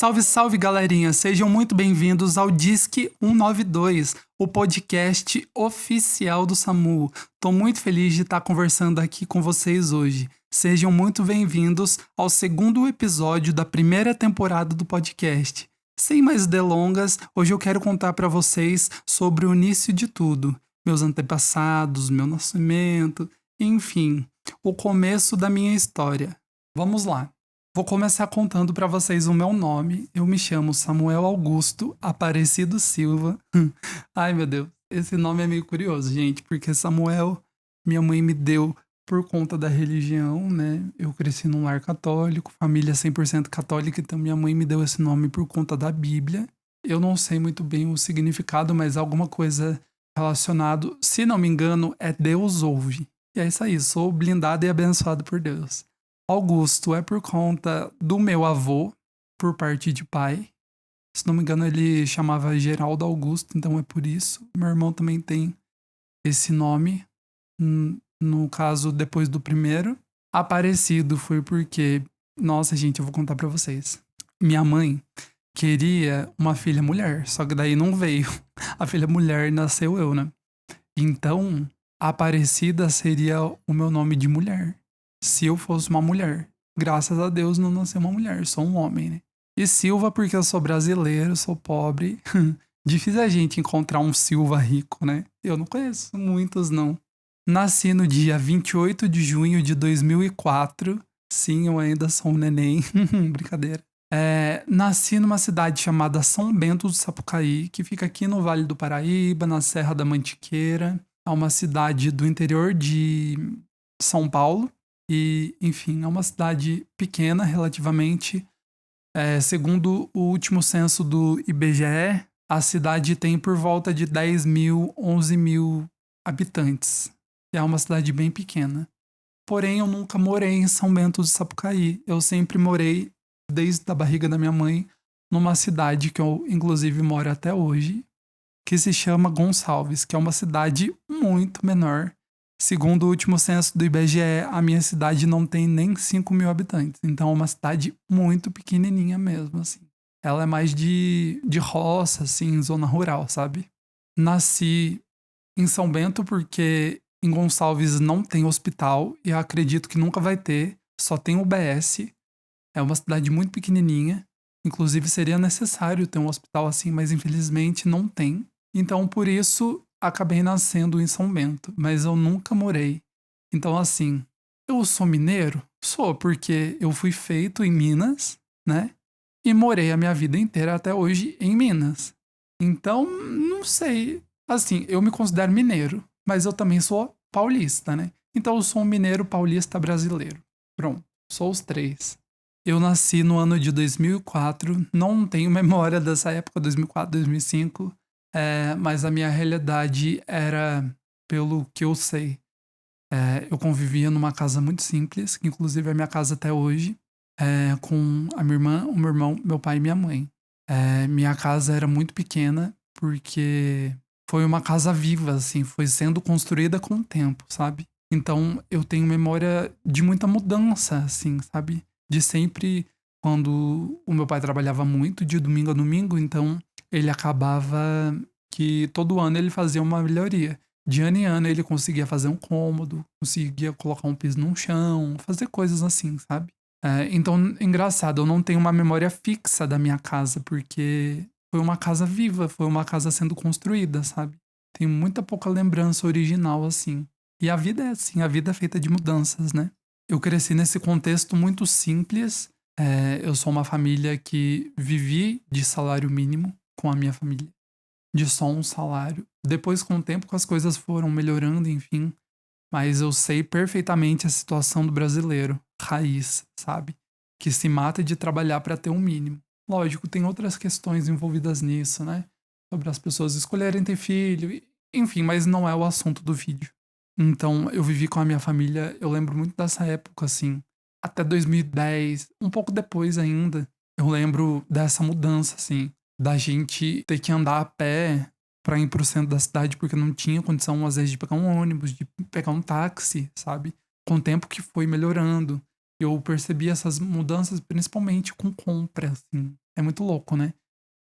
Salve, salve, galerinha! Sejam muito bem-vindos ao Disque 192, o podcast oficial do SAMU. Tô muito feliz de estar conversando aqui com vocês hoje. Sejam muito bem-vindos ao segundo episódio da primeira temporada do podcast. Sem mais delongas, hoje eu quero contar para vocês sobre o início de tudo, meus antepassados, meu nascimento, enfim, o começo da minha história. Vamos lá. Vou começar contando para vocês o meu nome. Eu me chamo Samuel Augusto Aparecido Silva. Ai, meu Deus. Esse nome é meio curioso, gente, porque Samuel, minha mãe me deu por conta da religião, né? Eu cresci num lar católico, família 100% católica, então minha mãe me deu esse nome por conta da Bíblia. Eu não sei muito bem o significado, mas alguma coisa relacionado, se não me engano, é Deus ouve. E é isso aí, sou blindado e abençoado por Deus. Augusto é por conta do meu avô, por parte de pai. Se não me engano, ele chamava Geraldo Augusto, então é por isso. Meu irmão também tem esse nome, no caso, depois do primeiro. Aparecido foi porque, nossa, gente, eu vou contar pra vocês. Minha mãe queria uma filha mulher, só que daí não veio. A filha mulher nasceu eu, né? Então, Aparecida seria o meu nome de mulher. Se eu fosse uma mulher. Graças a Deus não nasceu uma mulher, sou um homem, né? E Silva porque eu sou brasileiro, sou pobre. Difícil a gente encontrar um Silva rico, né? Eu não conheço muitos, não. Nasci no dia 28 de junho de 2004. Sim, eu ainda sou um neném. Brincadeira. Nasci numa cidade chamada São Bento do Sapucaí, que fica aqui no Vale do Paraíba, na Serra da Mantiqueira. É uma cidade do interior de São Paulo. E, enfim, é uma cidade pequena relativamente. Segundo o último censo do IBGE, a cidade tem por volta de 10 mil, 11 mil habitantes. É uma cidade bem pequena. Porém, eu nunca morei em São Bento do Sapucaí. Eu sempre morei, desde a barriga da minha mãe, numa cidade que eu, inclusive, moro até hoje, que se chama Gonçalves, que é uma cidade muito menor. Segundo o último censo do IBGE, a minha cidade não tem nem 5 mil habitantes. Então é uma cidade muito pequenininha mesmo, assim. Ela é mais de roça, assim, zona rural, sabe? Nasci em São Bento porque em Gonçalves não tem hospital e eu acredito que nunca vai ter. Só tem UBS. É uma cidade muito pequenininha. Inclusive seria necessário ter um hospital assim, mas infelizmente não tem. Então por isso acabei nascendo em São Bento, mas eu nunca morei. Então, assim, eu sou mineiro? Sou, porque eu fui feito em Minas, né? E morei a minha vida inteira até hoje em Minas. Então, não sei. Assim, eu me considero mineiro, mas eu também sou paulista, né? Então, eu sou um mineiro paulista brasileiro. Pronto, sou os três. Eu nasci no ano de 2004, não tenho memória dessa época, 2004, 2005. Mas a minha realidade era, pelo que eu sei, eu convivia numa casa muito simples, que inclusive é a minha casa até hoje, com a minha irmã, o meu irmão, meu pai e minha mãe. Minha casa era muito pequena, porque foi uma casa viva, assim, foi sendo construída com o tempo, sabe? Então eu tenho memória de muita mudança, assim, sabe? De sempre, quando o meu pai trabalhava muito, de domingo a domingo, então ele acabava que todo ano ele fazia uma melhoria. De ano em ano ele conseguia fazer um cômodo, conseguia colocar um piso no chão, fazer coisas assim, sabe? Então, engraçado, eu não tenho uma memória fixa da minha casa, porque foi uma casa viva, foi uma casa sendo construída, sabe? Tenho muita pouca lembrança original, assim. E a vida é assim, a vida é feita de mudanças, né? Eu cresci nesse contexto muito simples. Eu sou uma família que vivi de salário mínimo com a minha família, de só um salário. Depois, com o tempo, as coisas foram melhorando, enfim. Mas eu sei perfeitamente a situação do brasileiro, raiz, sabe? Que se mata de trabalhar para ter um mínimo. Lógico, tem outras questões envolvidas nisso, né? Sobre as pessoas escolherem ter filho, enfim, mas não é o assunto do vídeo. Então, eu vivi com a minha família, eu lembro muito dessa época, assim, até 2010, um pouco depois ainda. Eu lembro dessa mudança, assim, da gente ter que andar a pé pra ir pro centro da cidade porque não tinha condição, às vezes, de pegar um ônibus, de pegar um táxi, sabe? Com o tempo que foi melhorando, eu percebi essas mudanças principalmente com compra, assim. É muito louco, né?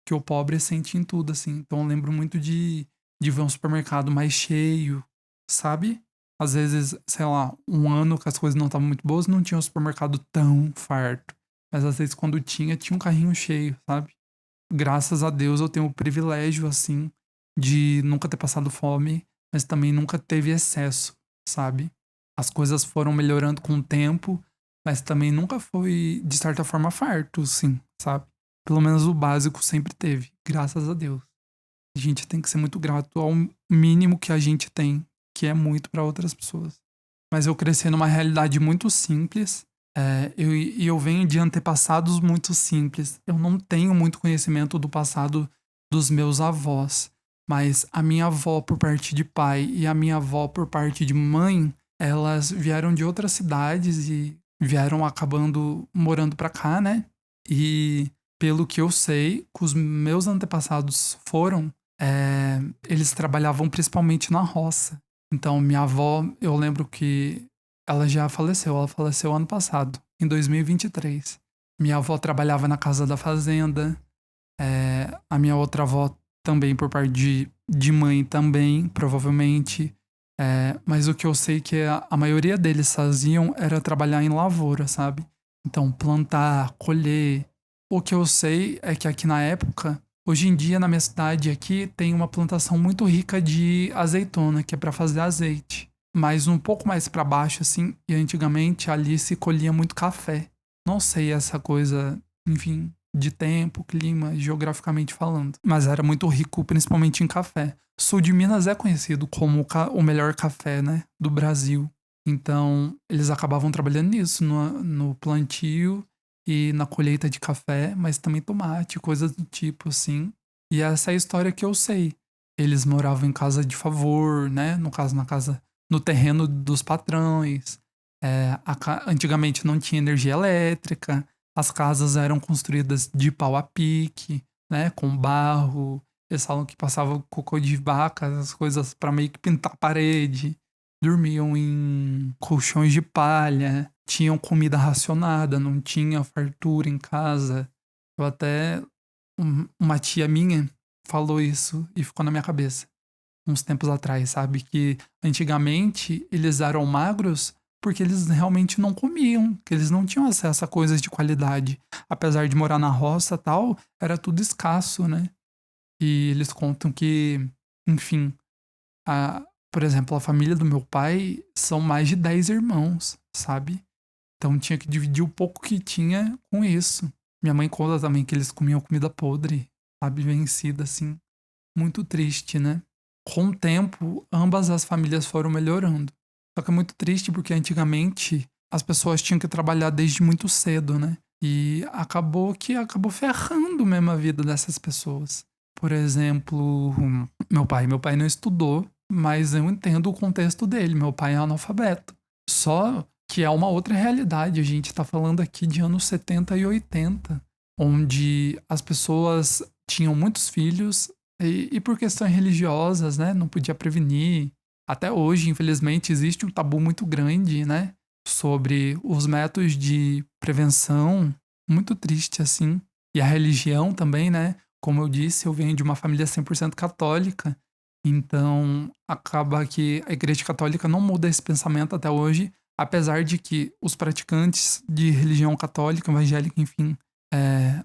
Que o pobre sente em tudo, assim. Então eu lembro muito de ver um supermercado mais cheio, sabe? Às vezes, sei lá, um ano que as coisas não estavam muito boas, não tinha um supermercado tão farto. Mas às vezes quando tinha, tinha um carrinho cheio, sabe? Graças a Deus eu tenho o privilégio, assim, de nunca ter passado fome, mas também nunca teve excesso, sabe? As coisas foram melhorando com o tempo, mas também nunca foi, de certa forma, farto, sim, sabe? Pelo menos o básico sempre teve, graças a Deus. A gente tem que ser muito grato ao mínimo que a gente tem, que é muito para outras pessoas. Mas eu cresci numa realidade muito simples, eu venho de antepassados muito simples. Eu não tenho muito conhecimento do passado dos meus avós, mas a minha avó por parte de pai e a minha avó por parte de mãe, elas vieram de outras cidades e vieram acabando morando pra cá, né? E pelo que eu sei, que os meus antepassados foram, eles trabalhavam principalmente na roça. Então, minha avó, eu lembro que ela faleceu ano passado, em 2023. Minha avó trabalhava na casa da fazenda, a minha outra avó também, por parte de mãe também, provavelmente. Mas o que eu sei que a maioria deles faziam era trabalhar em lavoura, sabe? Então, plantar, colher. O que eu sei é que aqui na época, hoje em dia na minha cidade aqui, tem uma plantação muito rica de azeitona, que é para fazer azeite. Mas um pouco mais para baixo, assim, e antigamente ali se colhia muito café. Não sei essa coisa, enfim, de tempo, clima, geograficamente falando. Mas era muito rico, principalmente em café. Sul de Minas é conhecido como o melhor café, né, do Brasil. Então, eles acabavam trabalhando nisso, no plantio e na colheita de café, mas também tomate, coisas do tipo, assim. E essa é a história que eu sei. Eles moravam em casa de favor, né, no caso, no terreno dos patrões. Antigamente não tinha energia elétrica, as casas eram construídas de pau a pique, né, com barro. Eles falam que passavam cocô de vaca, as coisas para meio que pintar a parede. Dormiam em colchões de palha, tinham comida racionada, não tinha fartura em casa. Eu até uma tia minha falou isso e ficou na minha cabeça uns tempos atrás, sabe? Que antigamente eles eram magros porque eles realmente não comiam, que eles não tinham acesso a coisas de qualidade. Apesar de morar na roça e tal, era tudo escasso, né? E eles contam que, enfim, por exemplo, a família do meu pai são mais de 10 irmãos, sabe? Então tinha que dividir o pouco que tinha com isso. Minha mãe conta também que eles comiam comida podre, sabe? Vencida, assim. Muito triste, né? Com o tempo, ambas as famílias foram melhorando. Só que é muito triste porque antigamente as pessoas tinham que trabalhar desde muito cedo, né? E acabou ferrando mesmo a vida dessas pessoas. Por exemplo, meu pai não estudou, mas eu entendo o contexto dele. Meu pai é analfabeto. Só que é uma outra realidade. A gente tá falando aqui de anos 70 e 80, onde as pessoas tinham muitos filhos e por questões religiosas, né, não podia prevenir. Até hoje, infelizmente, existe um tabu muito grande, né, sobre os métodos de prevenção, muito triste assim. E a religião também, né? Como eu disse, eu venho de uma família 100% católica, então acaba que a Igreja Católica não muda esse pensamento até hoje, apesar de que os praticantes de religião católica, evangélica, enfim,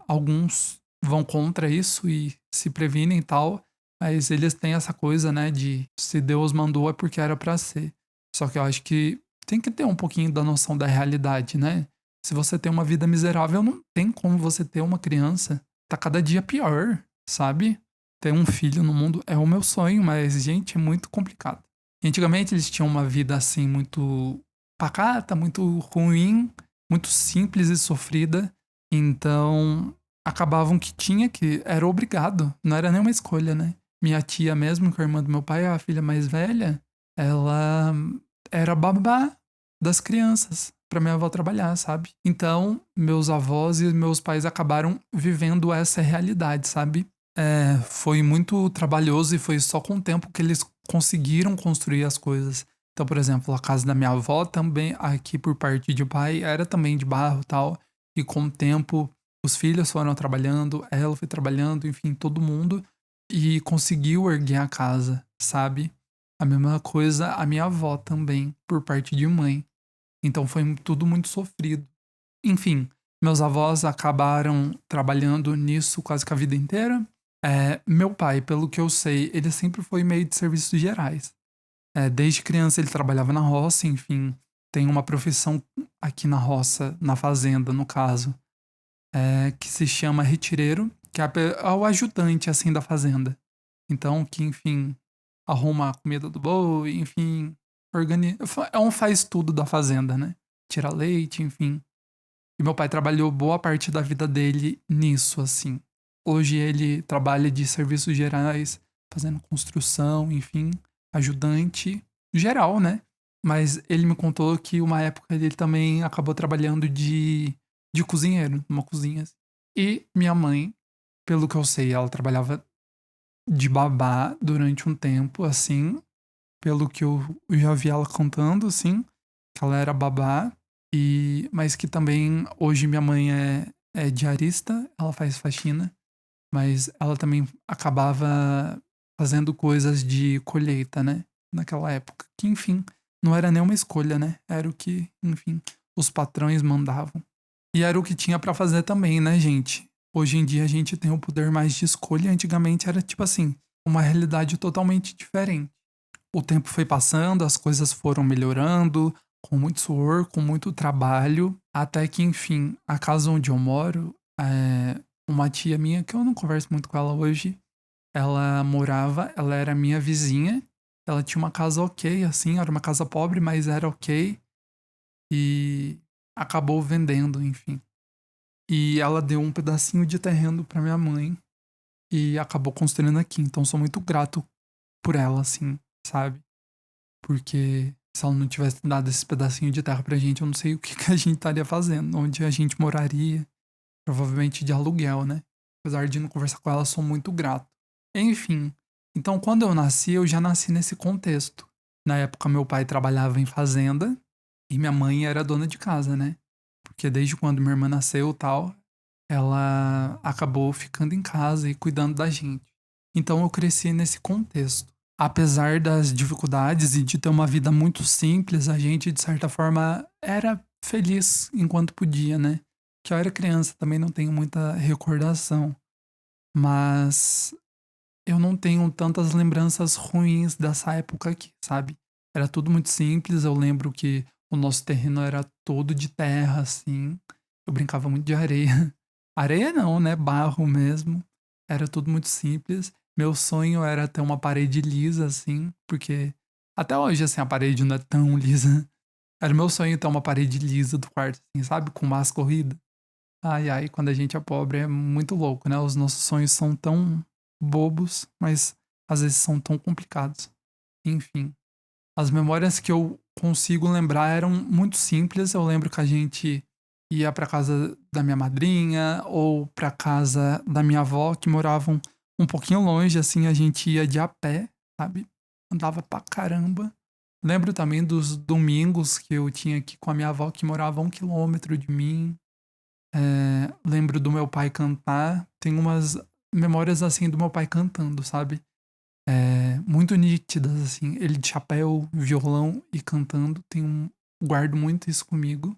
alguns vão contra isso e se previnem e tal, mas eles têm essa coisa, né, de se Deus mandou é porque era pra ser. Só que eu acho que tem que ter um pouquinho da noção da realidade, né? Se você tem uma vida miserável, não tem como você ter uma criança. Tá cada dia pior, sabe? Ter um filho no mundo é o meu sonho, mas, gente, é muito complicado. Antigamente eles tinham uma vida assim muito pacata, muito ruim, muito simples e sofrida. Então acabavam que tinha que, era obrigado, não era nenhuma escolha, né? Minha tia mesmo, que é a irmã do meu pai, a filha mais velha, ela era babá das crianças para minha avó trabalhar, sabe? Então, meus avós e meus pais acabaram vivendo essa realidade, sabe? Foi muito trabalhoso e foi só com o tempo que eles conseguiram construir as coisas. Então, por exemplo, a casa da minha avó também, aqui por parte de pai, era também de barro e tal. E com o tempo, Os filhos foram trabalhando, ela foi trabalhando, enfim, todo mundo. E conseguiu erguer a casa, sabe? A mesma coisa a minha avó também, por parte de mãe. Então foi tudo muito sofrido. Enfim, meus avós acabaram trabalhando nisso quase que a vida inteira. Meu pai, pelo que eu sei, ele sempre foi meio de serviços gerais. Desde criança ele trabalhava na roça, enfim, tem uma profissão aqui na roça, na fazenda, no caso, que se chama retireiro, que é o ajudante, assim, da fazenda. Então, que, enfim, arruma a comida do boi, enfim, é um faz tudo da fazenda, né? Tira leite, enfim. E meu pai trabalhou boa parte da vida dele nisso, assim. Hoje ele trabalha de serviços gerais, fazendo construção, enfim, ajudante geral, né? Mas ele me contou que uma época ele também acabou trabalhando de cozinheiro, numa cozinha. E minha mãe, pelo que eu sei, ela trabalhava de babá durante um tempo, assim, pelo que eu já vi ela contando, assim, que ela era babá, mas que também hoje minha mãe é diarista, ela faz faxina, mas ela também acabava fazendo coisas de colheita, né? Naquela época. Que, enfim, não era nenhuma escolha, né? Era o que, enfim, os patrões mandavam. E era o que tinha pra fazer também, né, gente? Hoje em dia a gente tem o poder mais de escolha. Antigamente era tipo assim, uma realidade totalmente diferente. O tempo foi passando, as coisas foram melhorando, com muito suor, com muito trabalho, até que, enfim, a casa onde eu moro, uma tia minha, que eu não converso muito com ela hoje, ela era minha vizinha, ela tinha uma casa ok, assim, era uma casa pobre, mas era ok, e acabou vendendo, enfim. E ela deu um pedacinho de terreno pra minha mãe e acabou construindo aqui, então sou muito grato por ela, assim, sabe? Porque se ela não tivesse dado esse pedacinho de terra pra gente, eu não sei o que, que a gente estaria fazendo, onde a gente moraria, provavelmente de aluguel, né? Apesar de não conversar com ela, sou muito grato. Enfim, então quando eu nasci, eu já nasci nesse contexto. Na época, meu pai trabalhava em fazenda e minha mãe era dona de casa, né? Porque desde quando minha irmã nasceu tal, ela acabou ficando em casa e cuidando da gente. Então eu cresci nesse contexto. Apesar das dificuldades e de ter uma vida muito simples, a gente, de certa forma, era feliz enquanto podia, né? Que eu era criança, também não tenho muita recordação. Mas eu não tenho tantas lembranças ruins dessa época aqui, sabe? Era tudo muito simples. Eu lembro que o nosso terreno era todo de terra, assim. Eu brincava muito de areia. Areia não, né? Barro mesmo. Era tudo muito simples. Meu sonho era ter uma parede lisa, assim, porque até hoje, assim, a parede não é tão lisa. Era meu sonho ter uma parede lisa do quarto, assim, sabe? Com massa corrida. Ai, ai, quando a gente é pobre é muito louco, né? Os nossos sonhos são tão bobos, mas às vezes são tão complicados. Enfim, as memórias que eu consigo lembrar eram muito simples. Eu lembro que a gente ia pra casa da minha madrinha ou pra casa da minha avó, que moravam um pouquinho longe, assim, a gente ia de a pé, sabe? Andava pra caramba. Lembro também dos domingos que eu tinha aqui com a minha avó, que morava a 1 quilômetro de mim. Lembro do meu pai cantar. Tem umas memórias assim do meu pai cantando, sabe? Muito nítidas, assim. Ele de chapéu, violão e cantando. Guardo muito isso comigo.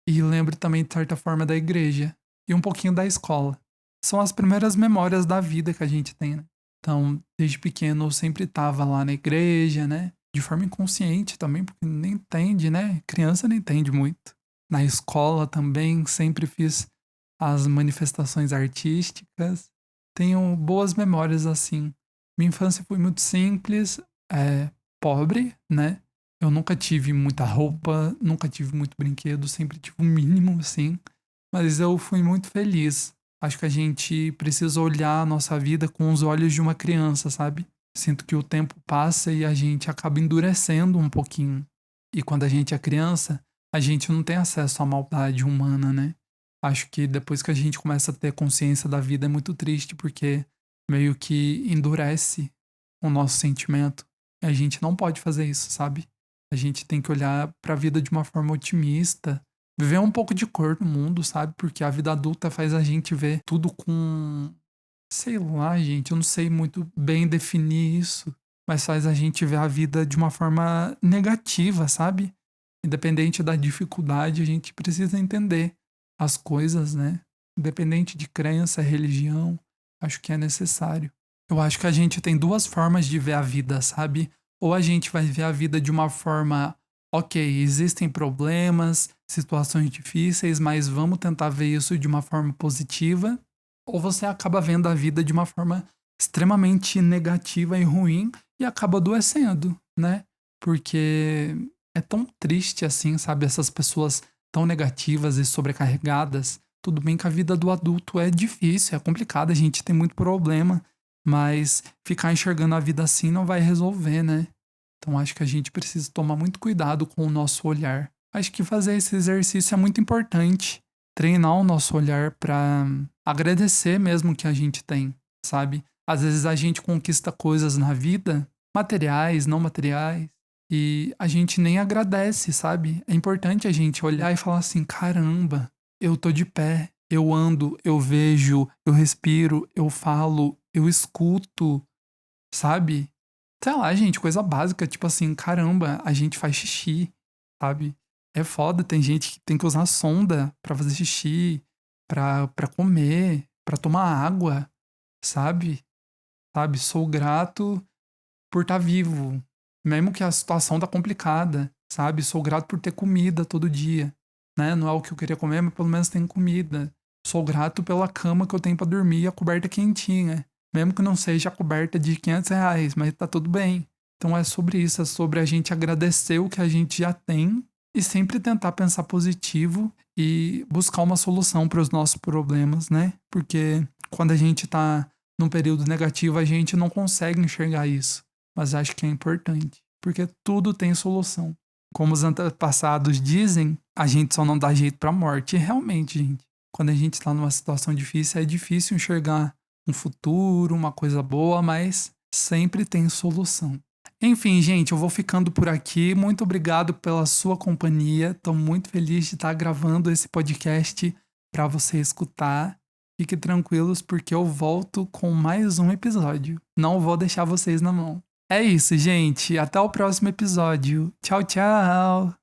E lembro também, de certa forma, da igreja. E um pouquinho da escola. São as primeiras memórias da vida que a gente tem, né? Então, desde pequeno eu sempre tava lá na igreja, né? De forma inconsciente também, porque nem entende, né? Criança não entende muito. Na escola também sempre fiz as manifestações artísticas. Tenho boas memórias assim. Minha infância foi muito simples, pobre, né? Eu nunca tive muita roupa, nunca tive muito brinquedo, sempre tive um mínimo, assim. Mas eu fui muito feliz. Acho que a gente precisa olhar a nossa vida com os olhos de uma criança, sabe? Sinto que o tempo passa e a gente acaba endurecendo um pouquinho. E quando a gente é criança, a gente não tem acesso à maldade humana, né? Acho que depois que a gente começa a ter consciência da vida é muito triste, porque meio que endurece o nosso sentimento. E a gente não pode fazer isso, sabe? A gente tem que olhar para a vida de uma forma otimista, viver um pouco de cor no mundo, sabe? Porque a vida adulta faz a gente ver tudo com. Sei lá, gente, eu não sei muito bem definir isso, mas faz a gente ver a vida de uma forma negativa, sabe? Independente da dificuldade, a gente precisa entender as coisas, né? Independente de crença, religião, acho que é necessário. Eu acho que a gente tem duas formas de ver a vida, sabe? Ou a gente vai ver a vida de uma forma, ok, existem problemas, situações difíceis, mas vamos tentar ver isso de uma forma positiva. Ou você acaba vendo a vida de uma forma extremamente negativa e ruim e acaba adoecendo, né? Porque é tão triste assim, sabe? Essas pessoas tão negativas e sobrecarregadas. Tudo bem que a vida do adulto é difícil, é complicada, a gente tem muito problema, mas ficar enxergando a vida assim não vai resolver, né? Então acho que a gente precisa tomar muito cuidado com o nosso olhar. Acho que fazer esse exercício é muito importante. Treinar o nosso olhar para agradecer mesmo o que a gente tem, sabe? Às vezes a gente conquista coisas na vida, materiais, não materiais, e a gente nem agradece, sabe? É importante a gente olhar e falar assim: caramba, eu tô de pé, eu ando, eu vejo, eu respiro, eu falo, eu escuto, sabe? Sei lá, gente, coisa básica, tipo assim, caramba, a gente faz xixi, sabe? É foda, tem gente que tem que usar sonda pra fazer xixi, pra comer, pra tomar água, sabe? Sabe? Sou grato por estar vivo, mesmo que a situação tá complicada, sabe? Sou grato por ter comida todo dia, né? Não é o que eu queria comer, mas pelo menos tem comida. Sou grato pela cama que eu tenho pra dormir e a coberta quentinha. Mesmo que não seja a coberta de R$ 500, mas tá tudo bem. Então é sobre isso, é sobre a gente agradecer o que a gente já tem e sempre tentar pensar positivo e buscar uma solução para os nossos problemas, né? Porque quando a gente tá num período negativo, a gente não consegue enxergar isso. Mas acho que é importante, porque tudo tem solução. Como os antepassados dizem, a gente só não dá jeito pra morte. E realmente, gente, quando a gente tá numa situação difícil, é difícil enxergar um futuro, uma coisa boa, mas sempre tem solução. Enfim, gente, eu vou ficando por aqui. Muito obrigado pela sua companhia. Estou muito feliz de estar gravando esse podcast para você escutar. Fiquem tranquilos porque eu volto com mais um episódio. Não vou deixar vocês na mão. É isso, gente. Até o próximo episódio. Tchau, tchau.